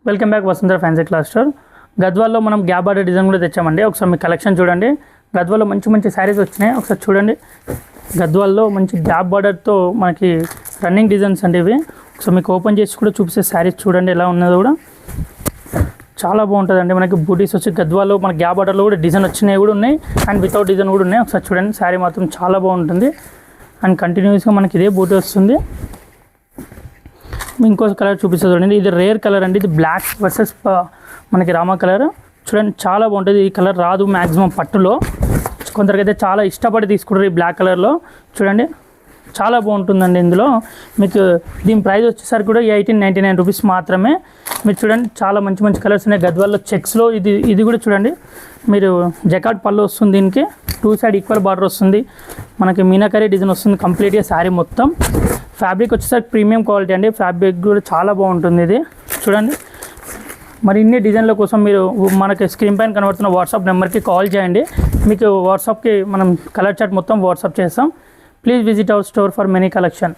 Welcome back Vasundhara fancy cloth store. గద్వాల్లో మనం gap border design కూడా తెచ్చామండి. ఒకసారి మీ కలెక్షన్ చూడండి. గద్వాల్లో మంచి మంచి శారీస్ వచ్చినాయి, ఒకసారి చూడండి. గద్వాల్లో మంచి గ్యాప్ బార్డర్తో మనకి రన్నింగ్ డిజైన్స్ అండి ఇవి. ఒకసారి మీకు ఓపెన్ చేసి కూడా చూపిస్తే శారీస్ చూడండి ఎలా ఉన్నదో కూడా చాలా బాగుంటుందండి. మనకి బూటీస్ వచ్చి గద్వాల్లో మన గ్యాప్ బార్డర్లో కూడా డిజైన్ వచ్చినాయి కూడా ఉన్నాయి, అండ్ వితౌట్ డిజైన్ కూడా ఉన్నాయి. ఒకసారి చూడండి, శారీ మాత్రం చాలా బాగుంటుంది అండ్ కంటిన్యూస్గా మనకి ఇదే బూటీ వస్తుంది. ఇంకో కలర్ చూపిస్తుంది చూడండి, ఇది రేర్ కలర్ అండి. ఇది బ్లాక్ వర్సెస్ మనకి రామా కలర్. చూడండి చాలా బాగుంటుంది. ఈ కలర్ రాదు మ్యాక్సిమం పట్టులో. కొందరికైతే చాలా ఇష్టపడి తీసుకుంటారు ఈ బ్లాక్ కలర్లో. చూడండి చాలా బాగుంటుందండి. ఇందులో మీకు దీని ప్రైస్ వచ్చేసరికి కూడా 1899 రూపీస్ మాత్రమే. మీరు చూడండి చాలా మంచి మంచి కలర్స్ ఉన్నాయి. గద్వాల్లో చెక్స్లో ఇది కూడా చూడండి, మీరు జకాట్ పళ్ళు వస్తుంది, దీనికి 2 సైడ్ ఈక్వల్ బార్డర్ వస్తుంది, మనకి మీనాకరీ డిజైన్ వస్తుంది కంప్లీట్గా శారీ మొత్తం. ఫ్యాబ్రిక్ వచ్చేసరికి ప్రీమియం క్వాలిటీ అండి. ఫ్యాబ్రిక్ కూడా చాలా బాగుంటుంది ఇది. చూడండి మరి ఇన్ని డిజైన్ల కోసం మీరు మనకి స్క్రీన్ పైన కనబడుతున్న వాట్సాప్ నెంబర్కి కాల్ చేయండి. మీకు వాట్సాప్కి మనం కలర్ చార్ట్ మొత్తం వాట్సాప్ చేస్తాం. Please visit our store for many collection.